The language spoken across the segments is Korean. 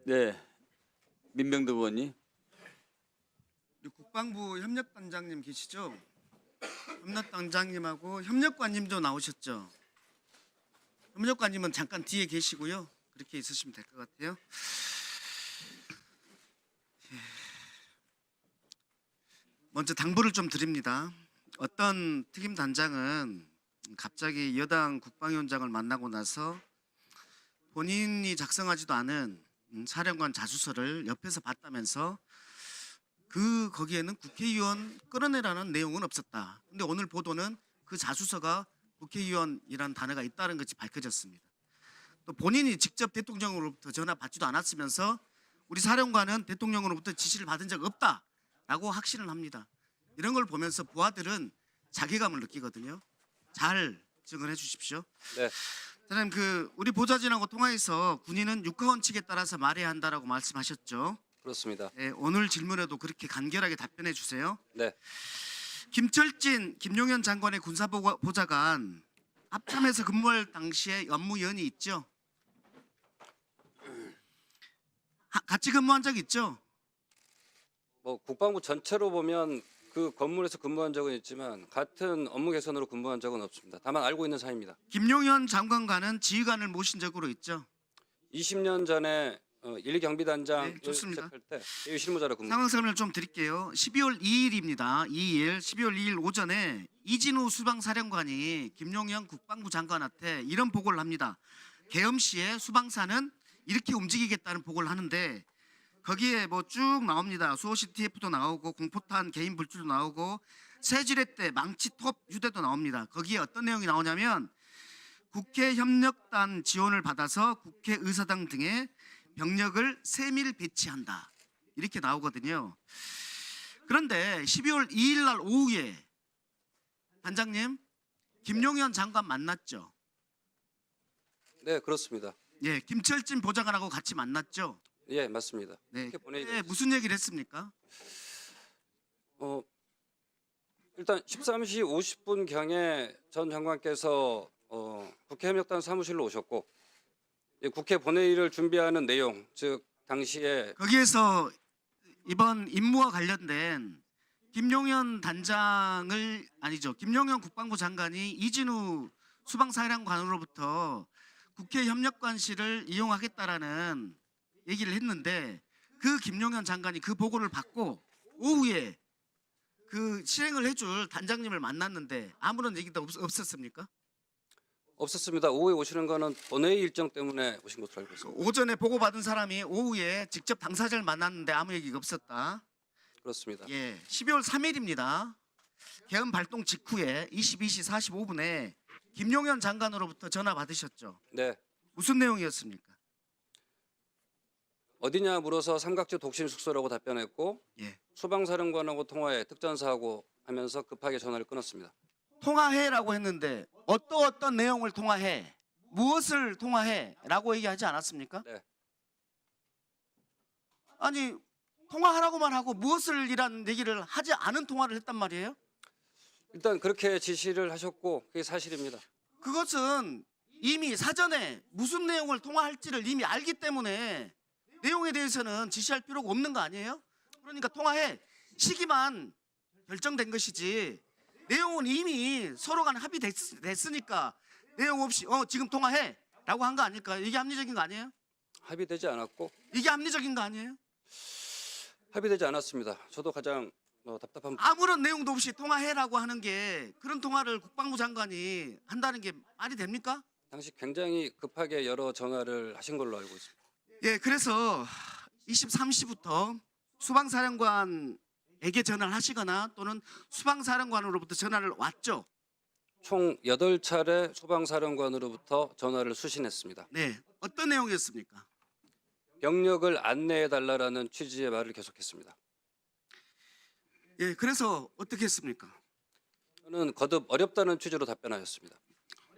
네, 민병득 의원님. 우리 국방부 협력단장님 계시죠? 협력단장님하고 협력관님도 나오셨죠? 협력관님은 잠깐 뒤에 계시고요. 그렇게 있으시면 될 것 같아요. 먼저 당부를 좀 드립니다. 어떤 특임단장은 갑자기 여당 국방위원장을 만나고 나서 본인이 작성하지도 않은 사령관 자수서를 옆에서 봤다면서 거기에는 국회의원 끌어내라는 내용은 없었다. 근데 오늘 보도는 그 자수서가 국회의원이라는 단어가 있다는 것이 밝혀졌습니다. 또 본인이 직접 대통령으로부터 전화 받지도 않았으면서 우리 사령관은 대통령으로부터 지시를 받은 적 없다라고 확신을 합니다. 이런 걸 보면서 부하들은 자괴감을 느끼거든요. 잘 증언해 주십시오. 네. 그다음 우리 보좌진하고 통화해서 군인은 육하원 측에 따라서 말해야 한다라고 말씀하셨죠. 그렇습니다. 네, 오늘 질문에도 그렇게 간결하게 답변해 주세요. 네. 김철진, 김용현 장관의 군사보좌관 합참에서 근무할 당시에 업무연이 있죠? 같이 근무한 적 있죠? 뭐 국방부 전체로 보면 그 건물에서 근무한 적은 있지만 같은 업무 개선으로 근무한 적은 없습니다. 다만 알고 있는 사이입니다. 김용현 장관과는 지휘관을 모신 적으로 있죠? 20년 전에 1경비단장을 네, 좋습니다. 시작할 때 대위 실무자로 근무. 상황 설명을 좀 드릴게요. 12월 2일입니다. 12월 2일 오전에 이진우 수방사령관이 김용현 국방부 장관한테 이런 보고를 합니다. 계엄 시에 수방사는 이렇게 움직이겠다는 보고를 하는데 거기에 뭐 쭉 나옵니다. 수호시 TF도 나오고 공포탄 개인 불출도 나오고 새지렛대 망치 톱 휴대도 나옵니다. 거기에 어떤 내용이 나오냐면 국회 협력단 지원을 받아서 국회의사당 등에 병력을 세밀 배치한다. 이렇게 나오거든요. 그런데 12월 2일 날 오후에 단장님 김용현 장관 만났죠? 네, 그렇습니다. 예, 김철진 보좌관하고 같이 만났죠? 예, 맞습니다. 네. 이렇게 보내기가 네, 무슨 얘기를 했습니까? 일단 13시 50분 경에 전 장관께서 국회 협력단 사무실로 오셨고 국회 본회의를 준비하는 내용, 즉 당시에 거기에서 이번 임무와 관련된 김용현 국방부 장관이 이진우 수방사령관으로부터 국회 협력관실을 이용하겠다라는 얘기를 했는데 그 김용현 장관이 그 보고를 받고 오후에 그 실행을 해줄 단장님을 만났는데 아무런 얘기도 없었습니까? 없었습니다. 오후에 오시는 거는 본회의 일정 때문에 오신 것으로 알고 있습니다. 오전에 보고받은 사람이 오후에 직접 당사자를 만났는데 아무 얘기가 없었다. 그렇습니다. 예, 12월 3일입니다. 계엄 발동 직후에 22시 45분에 김용현 장관으로부터 전화 받으셨죠? 네. 무슨 내용이었습니까? 어디냐 물어서 삼각지 독심 숙소라고 답변했고 예. 수방사령관하고 통화해 특전사하고 하면서 급하게 전화를 끊었습니다. 통화해라고 했는데 어떤 내용을 통화해? 무엇을 통화해? 라고 얘기하지 않았습니까? 네. 아니 통화하라고만 하고 무엇을 이란 얘기를 하지 않은 통화를 했단 말이에요? 일단 그렇게 지시를 하셨고 그게 사실입니다. 그것은 이미 사전에 무슨 내용을 통화할지를 이미 알기 때문에 내용에 대해서는 지시할 필요가 없는 거 아니에요? 그러니까 통화해. 시기만 결정된 것이지 내용은 이미 서로 간 합의됐으니까 내용 없이 지금 통화해 라고 한 거 아닐까요? 이게 합리적인 거 아니에요? 합의되지 않았고 이게 합리적인 거 아니에요? 합의되지 않았습니다. 저도 가장 답답한 아무런 내용도 없이 통화해라고 하는 게 그런 통화를 국방부 장관이 한다는 게 말이 됩니까? 당시 굉장히 급하게 여러 전화를 하신 걸로 알고 있습니다. 예, 그래서 23시부터 수방사령관에게 전화를 하시거나 또는 수방사령관으로부터 전화를 왔죠. 총 8차례 수방사령관으로부터 전화를 수신했습니다. 네, 어떤 내용이었습니까? 병력을 안내해달라는 취지의 말을 계속했습니다. 예, 그래서 어떻게 했습니까? 저는 거듭 어렵다는 취지로 답변하였습니다.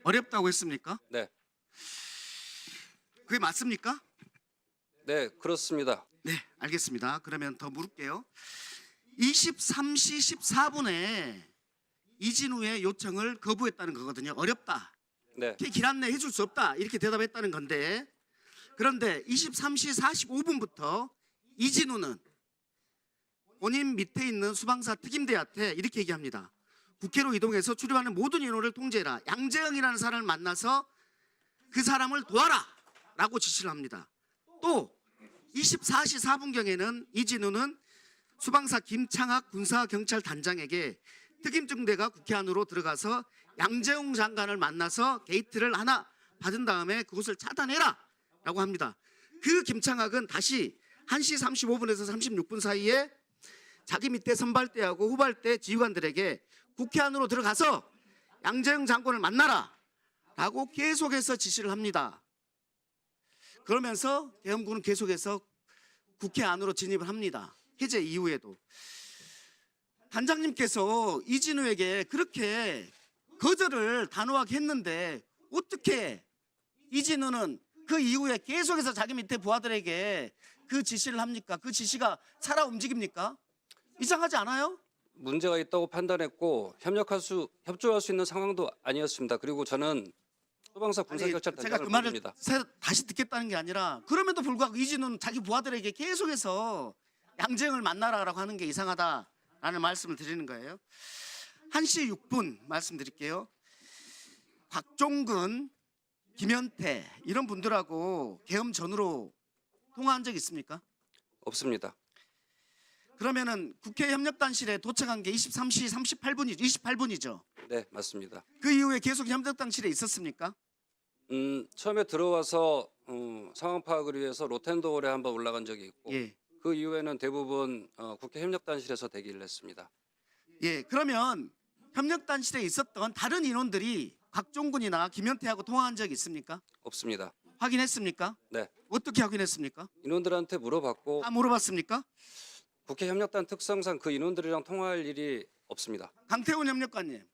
어렵다고 했습니까? 네, 그게 맞습니까? 네, 그렇습니다. 네, 알겠습니다. 그러면 더 물을게요. 23시 14분에 이진우의 요청을 거부했다는 거거든요. 어렵다. 네, 길 안내 해줄 수 없다. 이렇게 대답했다는 건데 그런데 23시 45분부터 이진우는 본인 밑에 있는 수방사 특임대한테 이렇게 얘기합니다. 국회로 이동해서 출입하는 모든 인원을 통제해라. 양재영이라는 사람을 만나서 그 사람을 도와라 라고 지시를 합니다. 또 24시 4분경에는 이진우는 수방사 김창학 군사경찰단장에게 특임중대가 국회 안으로 들어가서 양재용 장관을 만나서 게이트를 하나 받은 다음에 그곳을 차단해라 라고 합니다. 그 김창학은 다시 1시 35분에서 36분 사이에 자기 밑에 선발대하고 후발대 지휘관들에게 국회 안으로 들어가서 양재용 장관을 만나라 라고 계속해서 지시를 합니다. 그러면서 계엄군은 계속해서 국회 안으로 진입을 합니다. 해제 이후에도. 단장님께서 이진우에게 그렇게 거절을 단호하게 했는데 어떻게 이진우는 그 이후에 계속해서 자기 밑에 부하들에게 그 지시를 합니까? 그 지시가 살아 움직입니까? 이상하지 않아요? 문제가 있다고 판단했고 협조할 수 있는 상황도 아니었습니다. 그리고 저는 소방사 제가 군사경찰단장을 그 말을 모릅니다. 다시 듣겠다는 게 아니라 그럼에도 불구하고 이진우는 자기 부하들에게 계속해서 양재영을 만나라라고 하는 게 이상하다라는 말씀을 드리는 거예요. 1시 6분 말씀드릴게요. 곽종근, 김현태 이런 분들하고 계엄 전후로 통화한 적 있습니까? 없습니다. 그러면은 국회 협력단실에 도착한 게 23시 28분이죠. 네, 맞습니다. 그 이후에 계속 협력단실에 있었습니까? 처음에 들어와서 상황 파악을 위해서 로텐도홀에 한번 올라간 적이 있고 예. 그 이후에는 대부분 국회 협력단실에서 대기를 했습니다. 예. 그러면 협력단실에 있었던 다른 인원들이 곽종근이나 김현태하고 통화한 적 있습니까? 없습니다. 확인했습니까? 네, 어떻게 확인했습니까? 인원들한테 물어봤고 다 물어봤습니까? 국회 협력단 특성상 그 인원들이랑 통화할 일이 없습니다. 강태훈 협력관님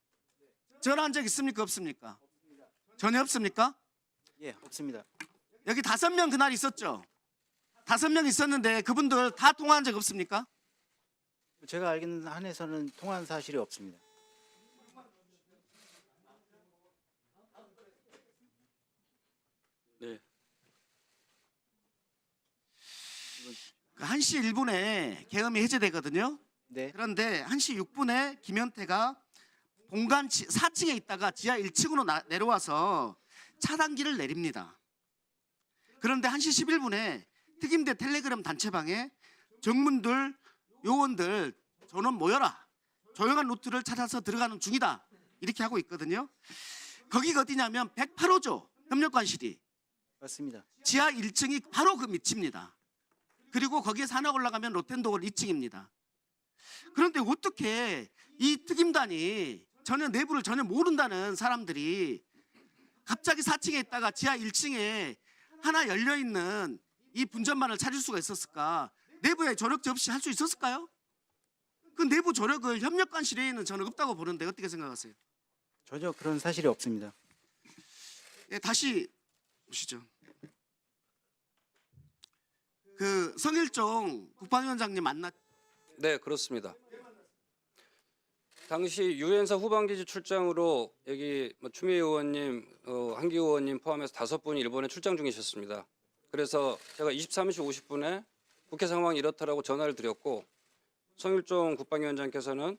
전화한 적 있습니까? 없습니까? 전혀 없습니까? 예, 없습니다. 여기 5명 그날 있었죠? 5명 있었는데 그분들 다 통화한 적 없습니까? 제가 알기는 한에서는 통화한 사실이 없습니다. 네. 1시 1분에 계엄이 해제되거든요. 네, 그런데 1시 6분에 김현태가 본관 4층에 있다가 지하 1층으로 내려와서 차단기를 내립니다. 그런데 1시 11분에 특임대 텔레그램 단체방에 정문들, 요원들 전원 모여라. 조용한 루트를 찾아서 들어가는 중이다. 이렇게 하고 있거든요. 거기가 어디냐면 108호죠. 협력관실이. 맞습니다. 지하 1층이 바로 그 밑입니다. 그리고 거기에 산악 올라가면 로텐도홀 2층입니다. 그런데 어떻게 이 특임단이 내부를 전혀 모른다는 사람들이 갑자기 4층에 있다가 지하 1층에 하나 열려있는 이 분전만을 찾을 수가 있었을까? 내부에 조력 없이 할 수 있었을까요? 그 내부 조력을 협력관실에는 저는 없다고 보는데 어떻게 생각하세요? 전혀 그런 사실이 없습니다. 예, 다시 보시죠. 그 성일종 국방위원장님 네, 그렇습니다. 당시 유엔사 후방기지 출장으로 여기 추미애 의원님, 한기호 의원님 포함해서 5분이 일본에 출장 중이셨습니다. 그래서 제가 23시 50분에 국회 상황이 이렇다라고 전화를 드렸고 성일종 국방위원장께서는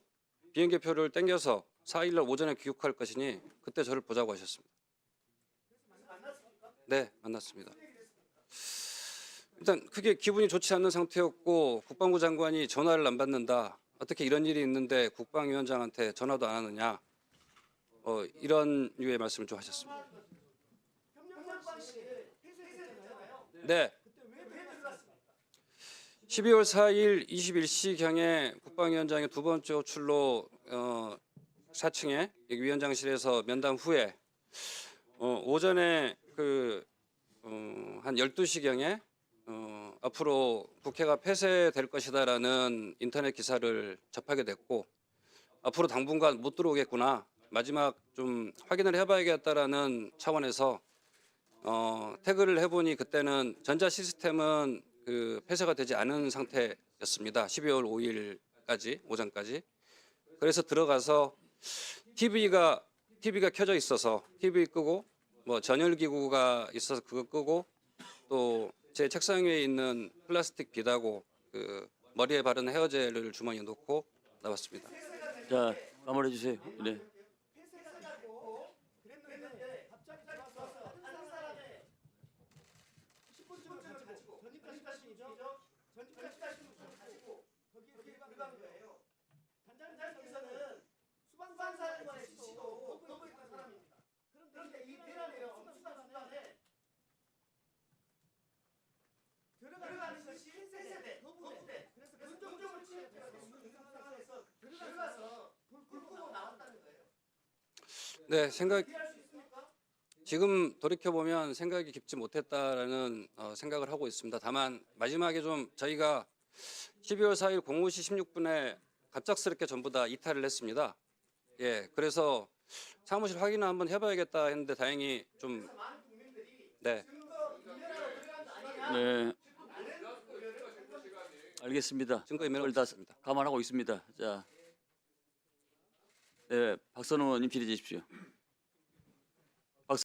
비행기표를 땡겨서 4일날 오전에 귀국할 것이니 그때 저를 보자고 하셨습니다. 네, 만났습니다. 일단 크게 기분이 좋지 않는 상태였고 국방부 장관이 전화를 안 받는다. 어떻게 이런 일이 있는데 국방위원장한테 전화도 안 하느냐. 이런 류의 말씀을 좀 하셨습니다. 네. 12월 4일 21시경에 국방위원장의 두 번째 호출로 4층에 여기 위원장실에서 면담 후에 오전에 한 12시경에 앞으로 국회가 폐쇄될 것이다라는 인터넷 기사를 접하게 됐고 앞으로 당분간 못 들어오겠구나. 마지막 좀 확인을 해봐야겠다라는 차원에서 태그를 해보니 그때는 전자 시스템은 폐쇄가 되지 않은 상태였습니다. 12월 5일까지 오전까지. 그래서 들어가서 TV가 켜져 있어서 TV 끄고 뭐 전열기구가 있어서 그거 끄고 또 제 책상 위에 있는 플라스틱 비다고 그 머리에 바르는 헤어젤을 주머니에 넣고 나왔습니다. 자, 마무리해 주세요. 네. 네, 지금 돌이켜 보면 생각이 깊지 못했다라는 생각을 하고 있습니다. 다만 마지막에 좀 저희가 12월 4일 05시 16분에 갑작스럽게 전부 다 이탈을 했습니다. 예, 그래서 사무실 확인을 한번 해봐야겠다 했는데 다행히 좀 네. 네. 알겠습니다. 증거 인멸을 그걸 다 없습니다. 감안하고 있습니다. 자, 네, 박선우 의원님 질의해 주십시오.